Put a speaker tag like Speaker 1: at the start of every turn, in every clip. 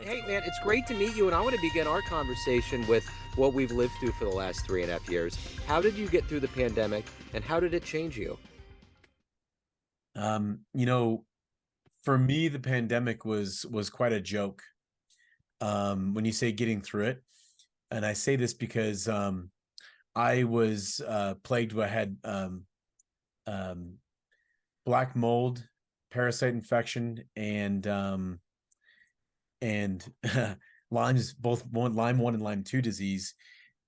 Speaker 1: Hey, man, it's great to meet you, and I want to begin our conversation with what we've lived through for the last 3.5 years. How did you get through the pandemic, and how did it change you?
Speaker 2: Um, you know, for me, the pandemic was quite a joke. When you say getting through it, and I say this because I was plagued with I had um, black mold, parasite infection, and Lyme's both Lyme 1 and Lyme 2 disease,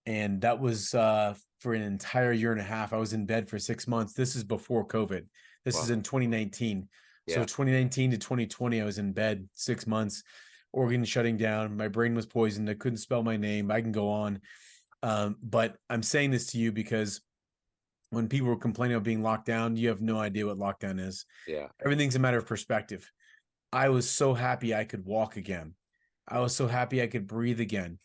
Speaker 2: and that was for an entire year and a half. I was in bed for 6 months. This is before COVID. This is
Speaker 1: Wow.
Speaker 2: in 2019. So
Speaker 1: Yeah.
Speaker 2: 2019 to 2020, I was in bed 6 months, organ shutting down. My brain was poisoned. I couldn't spell my name. I can go on. But I'm saying this to you because when people were complaining about being locked down, you have no idea what lockdown is.
Speaker 1: Yeah.
Speaker 2: Everything's a matter of perspective. I was so happy I could walk again. I was so happy I could breathe again.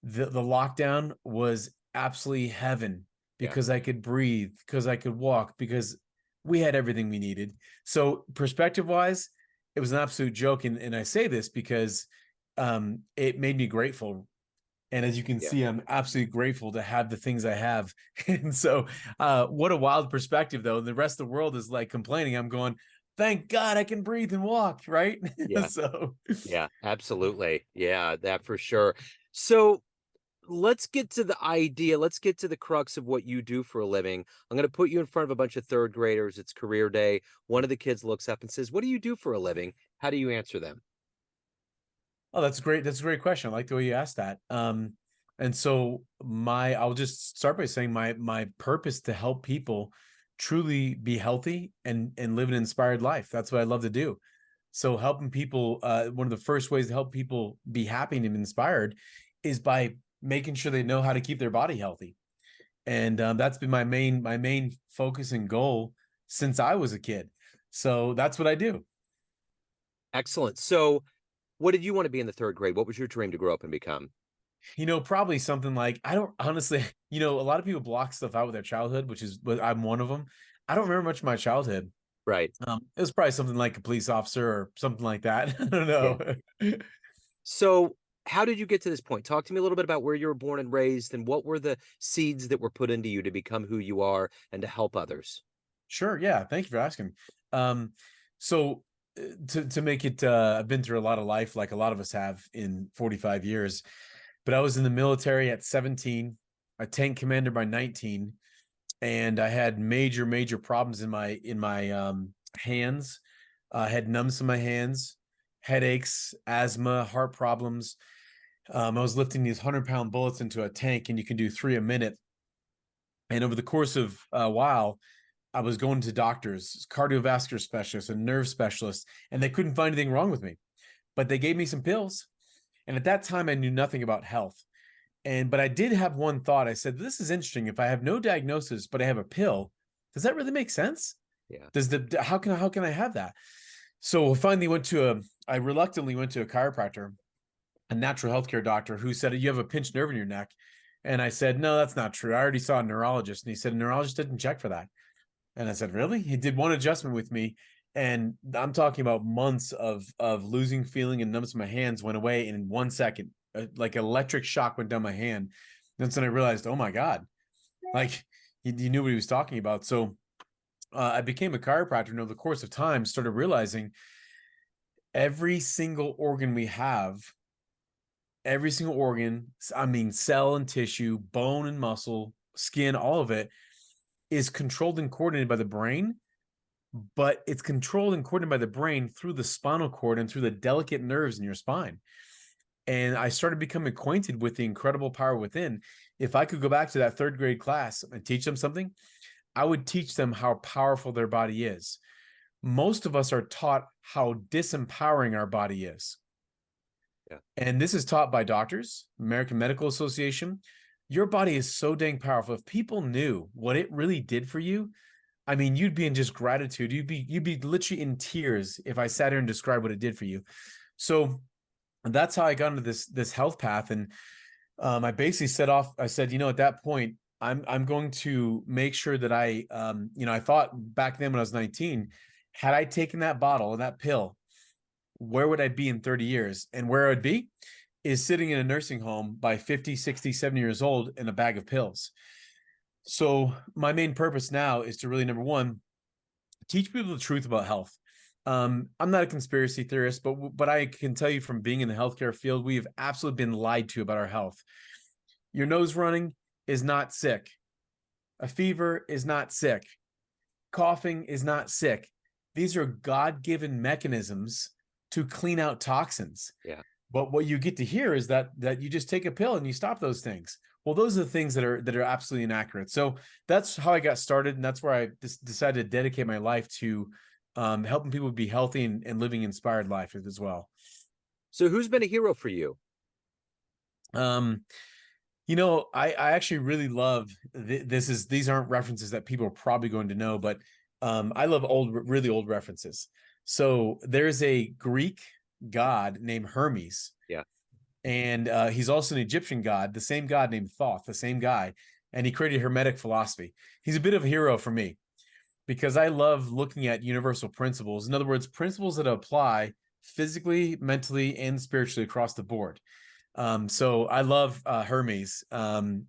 Speaker 2: The lockdown was absolutely heaven
Speaker 1: Yeah.
Speaker 2: because I could breathe, because I could walk, because we had everything we needed. So perspective wise, it was an absolute joke. And I say this because it made me grateful. And as you can
Speaker 1: Yeah.
Speaker 2: see, I'm absolutely grateful to have the things I have. And so what a wild perspective though. The rest of the world is like complaining. I'm going, thank God I can breathe and walk, right?
Speaker 1: Yeah.
Speaker 2: So
Speaker 1: Yeah. Absolutely. Yeah, that for sure. So let's get to the idea. Let's get to the crux of what you do for a living. I'm going to put you in front of a bunch of third graders. It's career day. One of the kids looks up and says, "What do you do for a living?" How do you answer them?
Speaker 2: oh, that's great. That's a great question. I like the way you asked that. And so I'll just start by saying my purpose to help people truly be healthy and live an inspired life. That's what I love to do. So helping people, one of the first ways to help people be happy and inspired is by making sure they know how to keep their body healthy. And that's been my main focus and goal since I was a kid. So that's what I do.
Speaker 1: Excellent. So, what did you want to be in the third grade? What was your dream to grow up and become?
Speaker 2: Probably something like I don't honestly, a lot of people block stuff out with their childhood, which is but I'm one of them. I don't remember much of my childhood.
Speaker 1: Right.
Speaker 2: It was probably something like a police officer or something like that. I don't
Speaker 1: Yeah.
Speaker 2: know.
Speaker 1: So, how did you get to this point? Talk to me a little bit about where you were born and raised, and what were the seeds that were put into you to become who you are and to help others?
Speaker 2: Sure, yeah. Thank you for asking. So to make it, I've been through a lot of life, like a lot of us have in 45 years. But I was in the military at 17, a tank commander by 19, and I had major problems in my hands. I had numbs in my hands, headaches, asthma, heart problems. I was lifting these 100-pound bullets into a tank, and you can do 3 a minute. And over the course of a while, I was going to doctors, cardiovascular specialists, and nerve specialists, and they couldn't find anything wrong with me. But they gave me some pills. And at that time, I knew nothing about health. But I did have one thought. I said, this is interesting. If I have no diagnosis, but I have a pill, does that really make sense?
Speaker 1: Yeah.
Speaker 2: Does the how can I have that? So I reluctantly went to a chiropractor, a natural healthcare doctor who said, you have a pinched nerve in your neck. And I said, no, that's not true. I already saw a neurologist. And he said, a neurologist didn't check for that. And I said, really? He did one adjustment with me. And I'm talking about months of losing feeling and numbness in my hands went away in 1 second. Like electric shock went down my hand. That's when I realized, oh my God, like he knew what he was talking about. So I became a chiropractor and over the course of time started realizing every single organ we have, every single organ, I mean, cell and tissue, bone and muscle, skin, all of it is controlled and coordinated by the brain, but it's controlled and coordinated by the brain through the spinal cord and through the delicate nerves in your spine. And I started becoming acquainted with the incredible power within. If I could go back to that third grade class and teach them something, I would teach them how powerful their body is. Most of us are taught how disempowering our body is.
Speaker 1: Yeah.
Speaker 2: And this is taught by doctors, American Medical Association. Your body is so dang powerful. If people knew what it really did for you, I mean, you'd be in just gratitude. You'd be literally in tears if I sat here and described what it did for you. So that's how I got into this health path. And I basically set off. I said, at that point, I'm going to make sure that I thought back then when I was 19, had I taken that bottle and that pill, where would I be in 30 years? And where I'd be is sitting in a nursing home by 50, 60, 70 years old in a bag of pills. So my main purpose now is to really, number one, teach people the truth about health. I'm not a conspiracy theorist, but I can tell you from being in the healthcare field, we have absolutely been lied to about our health. Your nose running is not sick. A fever is not sick. Coughing is not sick. These are God-given mechanisms to clean out toxins.
Speaker 1: Yeah.
Speaker 2: But what you get to hear is that you just take a pill and you stop those things. Well, those are the things that are absolutely inaccurate. So that's how I got started, and that's where I decided to dedicate my life to helping people be healthy and living inspired life as well.
Speaker 1: So who's been a hero for you?
Speaker 2: I actually really love these aren't references that people are probably going to know, but I love really old references. So there's a Greek god named Hermes.
Speaker 1: Yeah.
Speaker 2: And he's also an Egyptian god, the same god named Thoth, the same guy. And he created Hermetic philosophy. He's a bit of a hero for me because I love looking at universal principles. In other words, principles that apply physically, mentally, and spiritually across the board. So I love Hermes and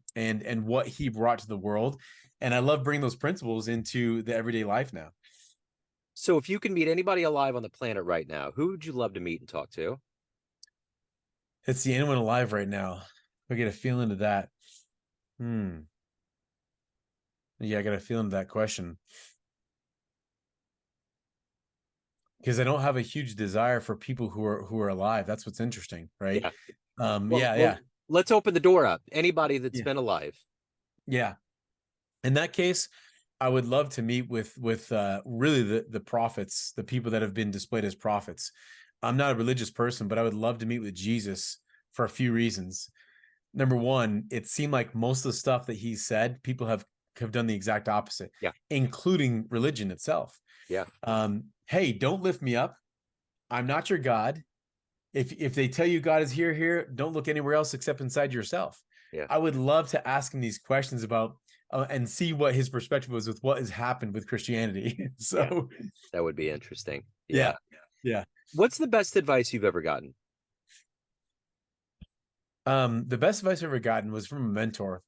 Speaker 2: what he brought to the world. And I love bringing those principles into the everyday life now.
Speaker 1: So if you can meet anybody alive on the planet right now, who would you love to meet and talk to?
Speaker 2: Let's see, anyone alive right now. I get a feeling to that. Yeah, I got a feeling to that question. Because I don't have a huge desire for people who are alive. That's what's interesting, right?
Speaker 1: Yeah.
Speaker 2: Yeah.
Speaker 1: Let's open the door up. Anybody that's been alive.
Speaker 2: Yeah. In that case, I would love to meet with really the prophets, the people that have been displayed as prophets. I'm not a religious person, but I would love to meet with Jesus for a few reasons. Number one, it seemed like most of the stuff that he said, people have done the exact opposite, including religion itself.
Speaker 1: Yeah.
Speaker 2: Hey, don't lift me up. I'm not your God. If they tell you God is here, don't look anywhere else except inside yourself.
Speaker 1: Yeah.
Speaker 2: I would love to ask him these questions about and see what his perspective was with what has happened with Christianity. So
Speaker 1: that would be interesting.
Speaker 2: Yeah.
Speaker 1: What's the best advice you've ever gotten?
Speaker 2: The best advice I've ever gotten was from a mentor.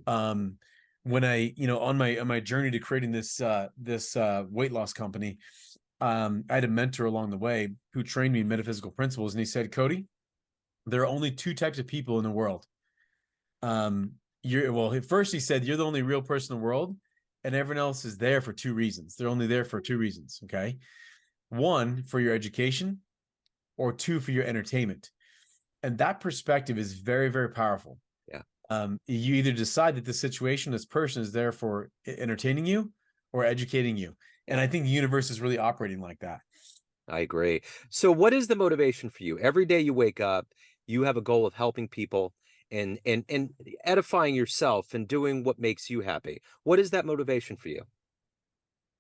Speaker 2: When I, on my journey to creating this weight loss company, I had a mentor along the way who trained me in metaphysical principles, and he said, Cody, there are only two types of people in the world. At first he said, you're the only real person in the world, and everyone else is there for two reasons. They're only there for two reasons. Okay. One, for your education, or two, for your entertainment. And that perspective is very, very powerful.
Speaker 1: Yeah.
Speaker 2: You either decide that the situation, this person is there for entertaining you or educating you. And I think the universe is really operating like that.
Speaker 1: I agree. So what is the motivation for you? Every day you wake up, you have a goal of helping people and edifying yourself and doing what makes you happy. What is that motivation for you?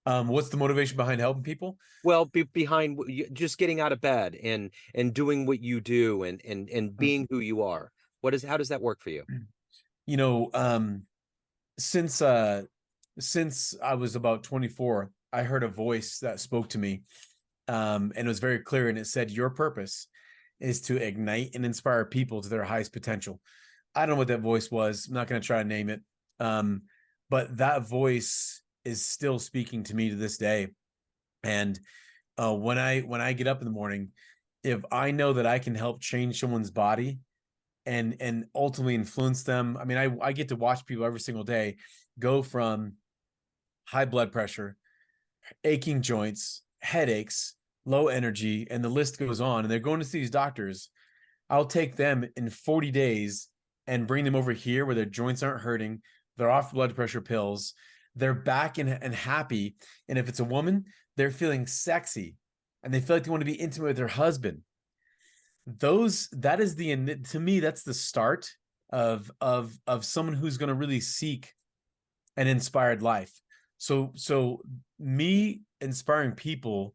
Speaker 2: What's the motivation behind helping people?
Speaker 1: Well, behind just getting out of bed and doing what you do and being who you are. How does that work for you?
Speaker 2: Since I was about 24, I heard a voice that spoke to me, and it was very clear, and it said, your purpose is to ignite and inspire people to their highest potential. I don't know what that voice was. I'm not going to try to name it. But that voice is still speaking to me to this day. And when I get up in the morning, if I know that I can help change someone's body and ultimately influence them, I mean, I get to watch people every single day go from high blood pressure, aching joints, headaches, low energy, and the list goes on. And they're going to see these doctors. I'll take them in 40 days and bring them over here where their joints aren't hurting. They're off blood pressure pills. They're back and happy. And if it's a woman, they're feeling sexy and they feel like they want to be intimate with their husband. That is to me, that's the start of someone who's going to really seek an inspired life. So me inspiring people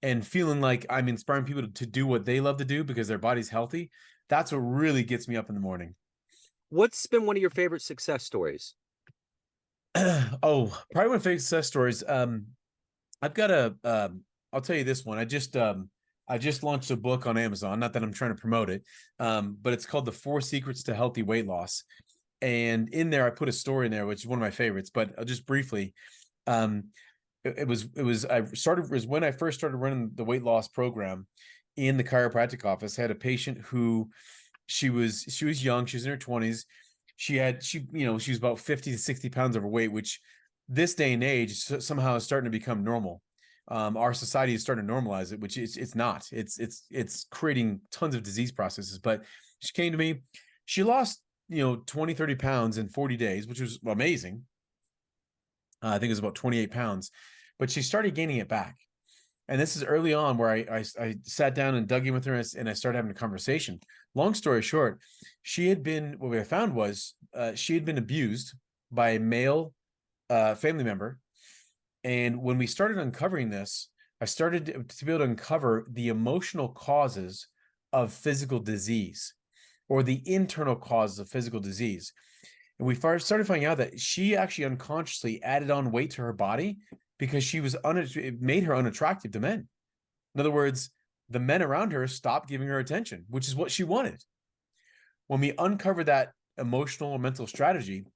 Speaker 2: and feeling like I'm inspiring people to do what they love to do because their body's healthy, that's what really gets me up in the morning.
Speaker 1: What's been one of your favorite success stories?
Speaker 2: Probably one of my favorite success stories. I've got I'll tell you this one. I I just launched a book on Amazon. Not that I'm trying to promote it, but it's called The 4 Secrets to Healthy Weight Loss. And in there, I put a story in there, which is one of my favorites. But I'll just briefly, um, it was I started was when I first started running the weight loss program in the chiropractic office. I had a patient who she was young. She was in her 20s. She was about 50 to 60 pounds overweight, which this day and age somehow is starting to become normal. Our society is starting to normalize it, which it's not. It's creating tons of disease processes. But she came to me. She lost 20, 30 pounds in 40 days, which was amazing. I think it was about 28 pounds, but she started gaining it back. And this is early on where I sat down and dug in with her and I started having a conversation. Long story short, what I found was she had been abused by a male family member. And when we started uncovering this, I started to be able to uncover the emotional causes of physical disease or the internal causes of physical disease. And we started finding out that she actually unconsciously added on weight to her body because it made her unattractive to men. In other words, the men around her stopped giving her attention, which is what she wanted. When we uncovered that emotional or mental strategy,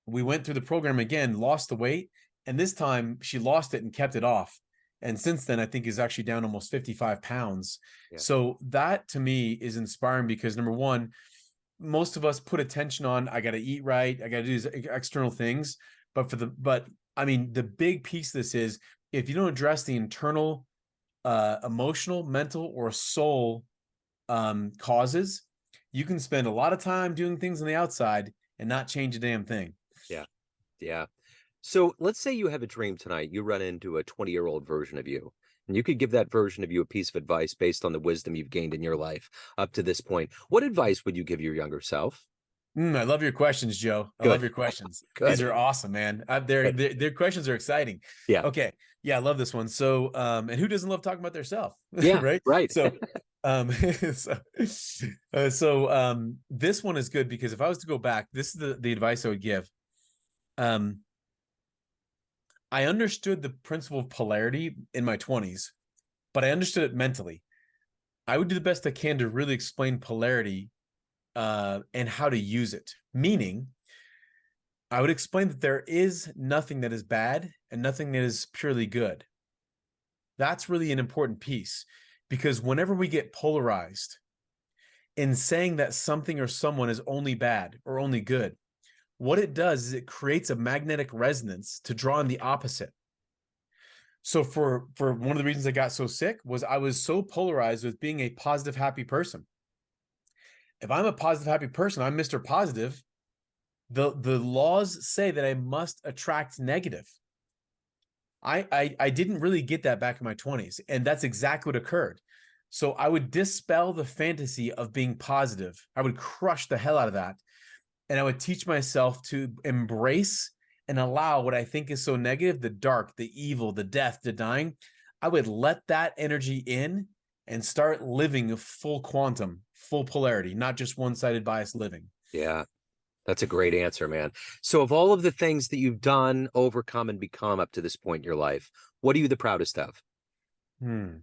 Speaker 2: we went through the program again, lost the weight, and this time she lost it and kept it off. And since then, I think is actually down almost 55 pounds.
Speaker 1: Yeah.
Speaker 2: So that to me is inspiring because number one, most of us put attention on, I got to eat right, I got to do these external things. But I mean, the big piece of this is if you don't address the internal, emotional, mental, or soul causes, you can spend a lot of time doing things on the outside and not change a damn thing.
Speaker 1: Yeah. Yeah. So let's say you have a dream tonight. You run into a 20-year-old version of you, and you could give that version of you a piece of advice based on the wisdom you've gained in your life up to this point. What advice would you give your younger self?
Speaker 2: I love your questions, Joe. I love
Speaker 1: Good.
Speaker 2: your questions. These
Speaker 1: Good.
Speaker 2: are awesome, man.
Speaker 1: Good.
Speaker 2: Their questions are exciting.
Speaker 1: Yeah.
Speaker 2: Okay. Yeah, I love this one. So, and who doesn't love talking about their self,
Speaker 1: Yeah.
Speaker 2: right?
Speaker 1: Right.
Speaker 2: So, this one is good because if I was to go back, this is the advice I would give. I understood the principle of polarity in my 20s, but I understood it mentally. I would do the best I can to really explain polarity and how to use it. Meaning, I would explain that there is nothing that is bad and nothing that is purely good. That's really an important piece because whenever we get polarized in saying that something or someone is only bad or only good, what it does is it creates a magnetic resonance to draw in the opposite. So for one of the reasons I got so sick was I was so polarized with being a positive, happy person. If I'm a positive, happy person, I'm Mr. Positive. The laws say that I must attract negative. I didn't really get that back in my 20s, and that's exactly what occurred. So I would dispel the fantasy of being positive. I would crush the hell out of that. And I would teach myself to embrace and allow what I think is so negative, the dark, the evil, the death, the dying. I would let that energy in and start living a full quantum, full polarity, not just one-sided bias living.
Speaker 1: Yeah. That's a great answer, man. So of all of the things that you've done, overcome, and become up to this point in your life, what are you the proudest of?
Speaker 2: Hmm.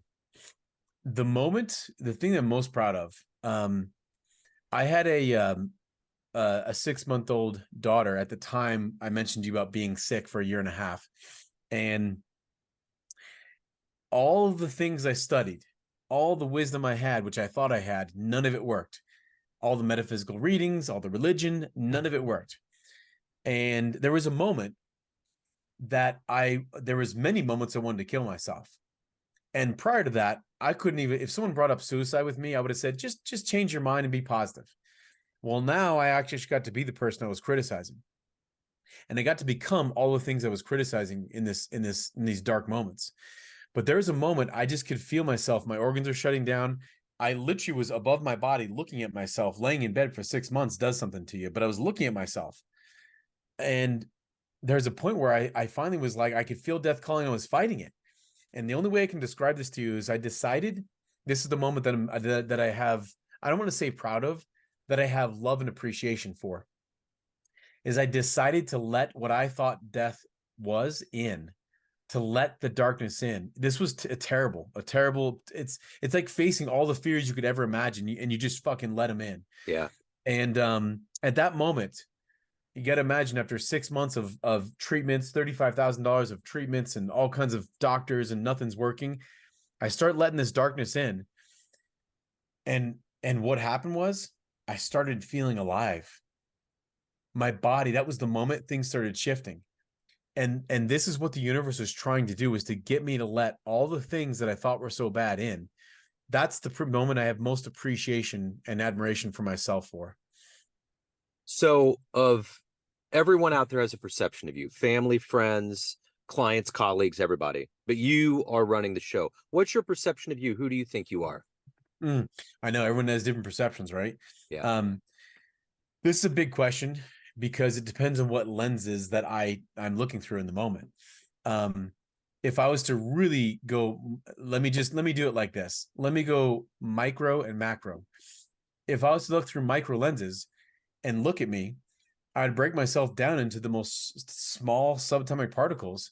Speaker 2: The thing that I'm most proud of, I had a 6-month-old daughter at the time I mentioned to you about being sick for a year and a half. And all of the things I studied, all the wisdom I had, which I thought I had, none of it worked. All the metaphysical readings, all the religion, none of it worked. And there was a moment there was many moments I wanted to kill myself. And prior to that, I couldn't even, if someone brought up suicide with me, I would have said, just change your mind and be positive. Well, now I actually got to be the person I was criticizing. And I got to become all the things I was criticizing in these dark moments. But there was a moment I just could feel myself. My organs are shutting down. I literally was above my body looking at myself. Laying in bed for 6 months does something to you. But I was looking at myself. And there's a point where I finally was like, I could feel death calling. I was fighting it. And the only way I can describe this to you is I decided this is the moment that I have, I don't want to say proud of, that I have love and appreciation for, is I decided to let what I thought death was in. to let the darkness in. This was a terrible. It's like facing all the fears you could ever imagine, and you just fucking let them in.
Speaker 1: Yeah.
Speaker 2: And at that moment, you got to imagine, after 6 months of treatments, $35,000 of treatments and all kinds of doctors, and nothing's working, I start letting this darkness in. And what happened was, I started feeling alive. My body, that was the moment things started shifting. And this is what the universe was trying to do, is to get me to let all the things that I thought were so bad in. That's the moment I have most appreciation and admiration for myself for.
Speaker 1: So, of everyone out there has a perception of you, family, friends, clients, colleagues, everybody, but you are running the show. What's your perception of you? Who do you think you are?
Speaker 2: I know everyone has different perceptions, right?
Speaker 1: Yeah.
Speaker 2: This is a big question, because it depends on what lenses that I'm looking through in the moment. If I was to really go, let me do it like this. Let me go micro and macro. If I was to look through micro lenses and look at me, I'd break myself down into the most small subatomic particles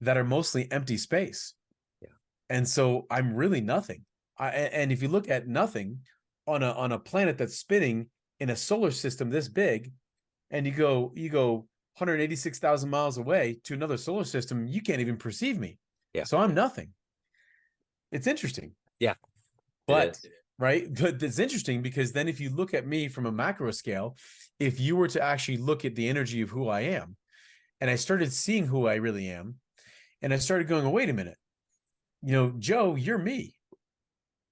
Speaker 2: that are mostly empty space.
Speaker 1: Yeah.
Speaker 2: And so I'm really nothing. And if you look at nothing on a planet that's spinning in a solar system this big, and you go 186,000 miles away to another solar system, you can't even perceive me.
Speaker 1: Yeah.
Speaker 2: So I'm nothing. It's interesting.
Speaker 1: Yeah.
Speaker 2: But right. But it's interesting, because then if you look at me from a macro scale, if you were to actually look at the energy of who I am, and I started seeing who I really am, and I started going, oh, wait a minute, Joe, you're me.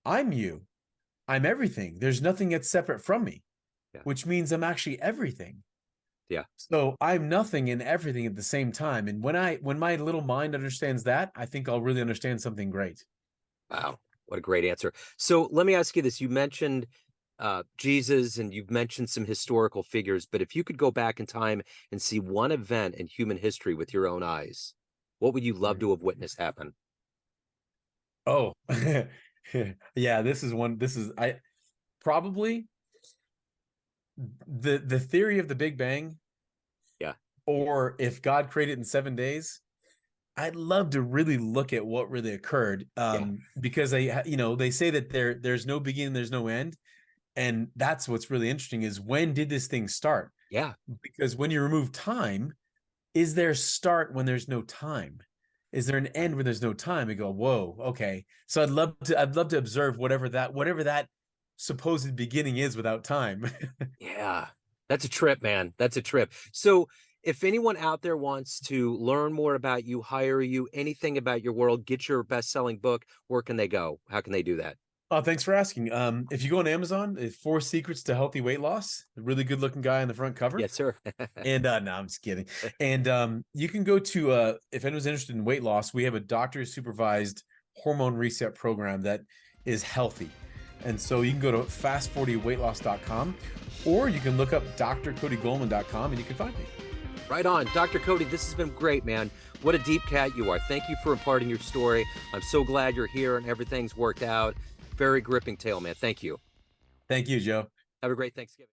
Speaker 2: I'm you. I'm everything. There's nothing that's separate from me, which means I'm actually everything.
Speaker 1: Yeah.
Speaker 2: So I'm nothing and everything at the same time. And when my little mind understands that, I think I'll really understand something great.
Speaker 1: Wow. What a great answer. So let me ask you this. You mentioned Jesus, and you've mentioned some historical figures, but if you could go back in time and see one event in human history with your own eyes, what would you love to have witnessed happen?
Speaker 2: Oh, yeah, I probably the theory of the Big Bang.
Speaker 1: Yeah.
Speaker 2: Or if God created in 7 days, I'd love to really look at what really occurred. Because they say that there's no beginning, there's no end. And that's what's really interesting, is when did this thing start?
Speaker 1: Yeah.
Speaker 2: Because when you remove time, is there a start when there's no time? Is there an end when there's no time? You go, whoa, okay. So I'd love to observe whatever that supposed beginning is without time.
Speaker 1: Yeah. That's a trip, man. That's a trip. So if anyone out there wants to learn more about you, hire you, anything about your world, get your best-selling book, where can they go? How can they do that?
Speaker 2: Oh, thanks for asking. If you go on Amazon, it's 4 Secrets to Healthy Weight Loss. A really good looking guy on the front cover.
Speaker 1: Yes, sir.
Speaker 2: And no, I'm just kidding. And you can go to if anyone's interested in weight loss, we have a doctor supervised hormone reset program that is healthy. And so you can go to fast40weightloss.com, or you can look up drcodygolman.com and you can find me.
Speaker 1: Right on. Dr. Cody, this has been great, man. What a deep cat you are. Thank you for imparting your story. I'm so glad you're here and everything's worked out. Very gripping tale, man. Thank you.
Speaker 2: Thank you, Joe.
Speaker 1: Have a great Thanksgiving.